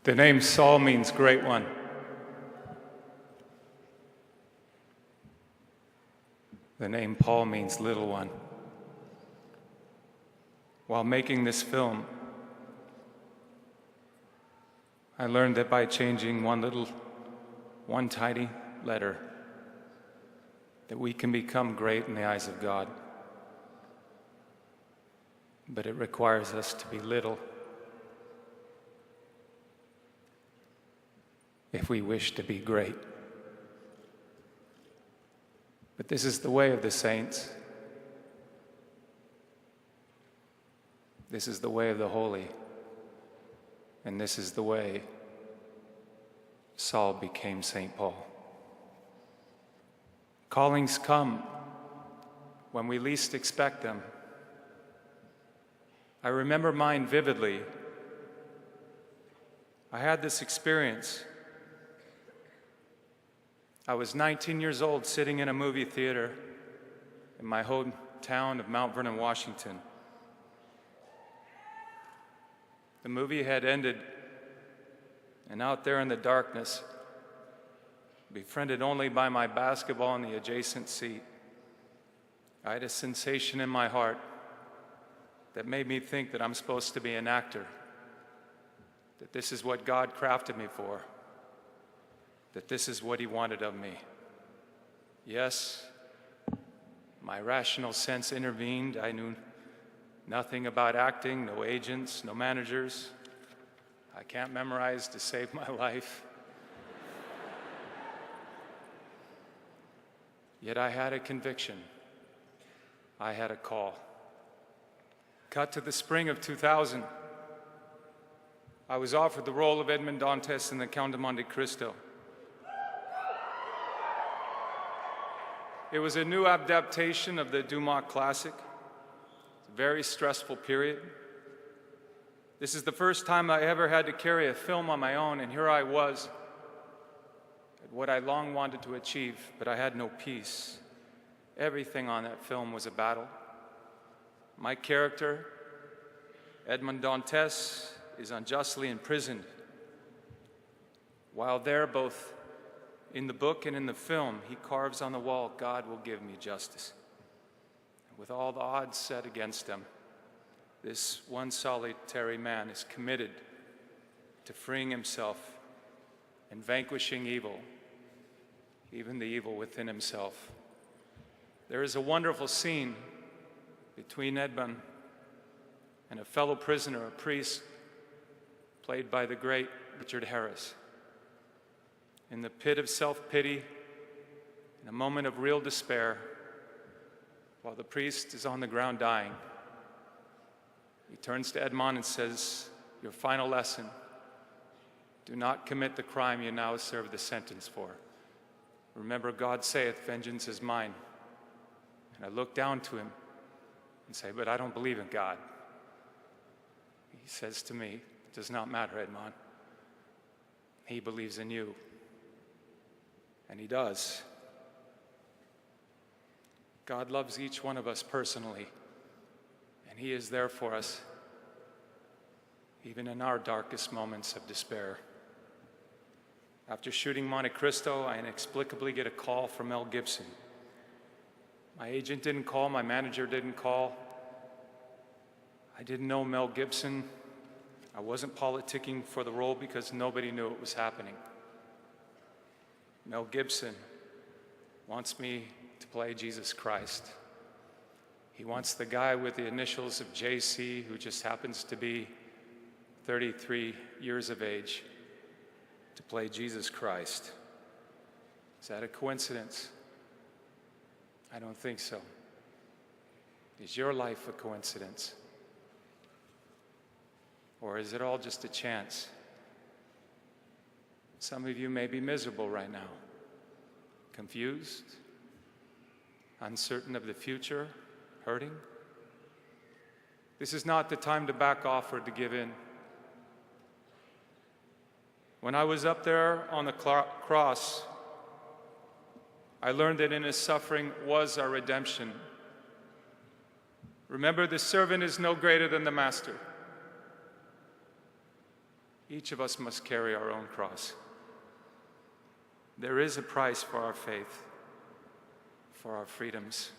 The name Saul means great one. The name Paul means little one. While making this film, I learned that by changing one tiny letter, that we can become great in the eyes of God. But it requires us to be little if we wish to be great. But this is the way of the saints. This is the way of the holy. And this is the way Saul became St. Paul. Callings come when we least expect them. I remember mine vividly. I had this experience. I was 19 years old, sitting in a movie theater in my hometown of Mount Vernon, Washington. The movie had ended, and out there in the darkness, befriended only by my basketball in the adjacent seat, I had a sensation in my heart that made me think that I'm supposed to be an actor, that this is what God crafted me for, that this is what He wanted of me. Yes, my rational sense intervened. I knew nothing about acting, no agents, no managers. I can't memorize to save my life. Yet I had a conviction. I had a call. Cut to the spring of 2000. I was offered the role of Edmond Dantes in the Count of Monte Cristo. It was a new adaptation of the Dumas classic. It's a very stressful period. This is the first time I ever had to carry a film on my own, and here I was at what I long wanted to achieve, but I had no peace. Everything on that film was a battle. My character, Edmond Dantes, is unjustly imprisoned. While there, both in the book and in the film, he carves on the wall, "God will give me justice." And with all the odds set against him, this one solitary man is committed to freeing himself and vanquishing evil, even the evil within himself. There is a wonderful scene between Edmond and a fellow prisoner, a priest, played by the great Richard Harris. In the pit of self-pity, in a moment of real despair, while the priest is on the ground dying, he turns to Edmond and says, "Your final lesson, do not commit the crime you now serve the sentence for. Remember, God saith, vengeance is mine." And I look down to him and say, "But I don't believe in God." He says to me, "It does not matter, Edmond. He believes in you." And He does. God loves each one of us personally, and He is there for us, even in our darkest moments of despair. After shooting Monte Cristo, I inexplicably get a call from Mel Gibson. My agent didn't call, my manager didn't call. I didn't know Mel Gibson. I wasn't politicking for the role because nobody knew it was happening. Mel Gibson wants me to play Jesus Christ. He wants the guy with the initials of JC, who just happens to be 33 years of age, to play Jesus Christ. Is that a coincidence? I don't think so. Is your life a coincidence? Or is it all just a chance? Some of you may be miserable right now, confused, uncertain of the future, hurting. This is not the time to back off or to give in. When I was up there on the cross, I learned that in His suffering was our redemption. Remember, the servant is no greater than the master. Each of us must carry our own cross. There is a price for our faith, for our freedoms.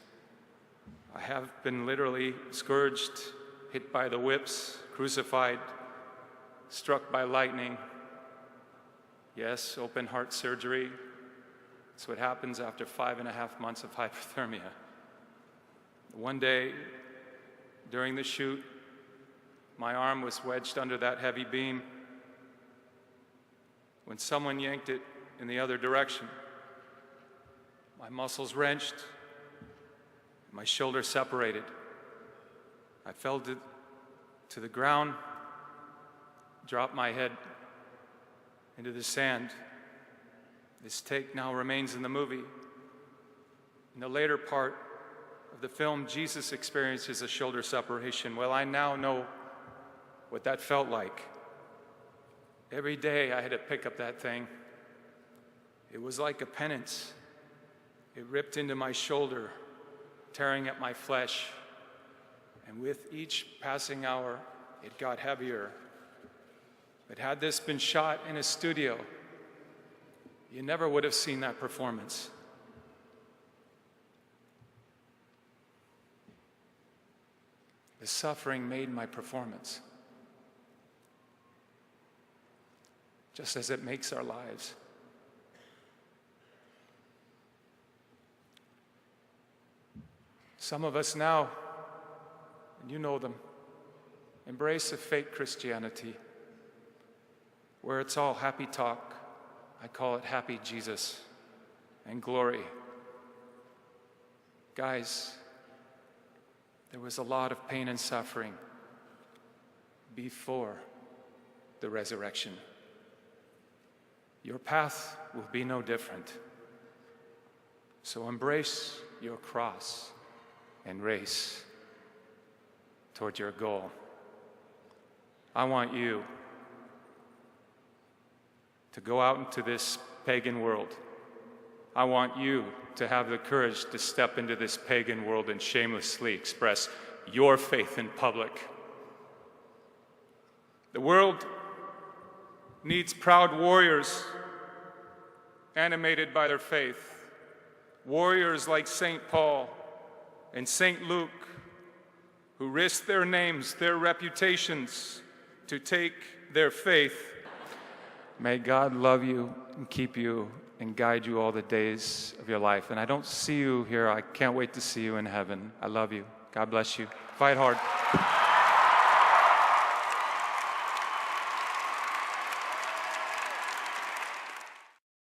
I have been literally scourged, hit by the whips, crucified, struck by lightning. Yes, open heart surgery. That's what happens after 5.5 months of hypothermia. One day, during the shoot, my arm was wedged under that heavy beam. When someone yanked it in the other direction, my muscles wrenched, my shoulder separated. I fell to the ground, dropped my head into the sand. This take now remains in the movie. In the later part of the film, Jesus experiences a shoulder separation. Well, I now know what that felt like. Every day I had to pick up that thing. It was like a penance. It ripped into my shoulder, tearing at my flesh. And with each passing hour, it got heavier. But had this been shot in a studio, you never would have seen that performance. The suffering made my performance, just as it makes our lives. Some of us now, and you know them, embrace a fake Christianity where it's all happy talk. I call it happy Jesus and glory. Guys, there was a lot of pain and suffering before the resurrection. Your path will be no different. So embrace your cross and race toward your goal. I want you to go out into this pagan world. I want you to have the courage to step into this pagan world and shamelessly express your faith in public. The world needs proud warriors animated by their faith. Warriors like St. Paul and St. Luke, who risked their names, their reputations, to take their faith. May God love you and keep you and guide you all the days of your life. And I don't see you here. I can't wait to see you in heaven. I love you. God bless you. Fight hard.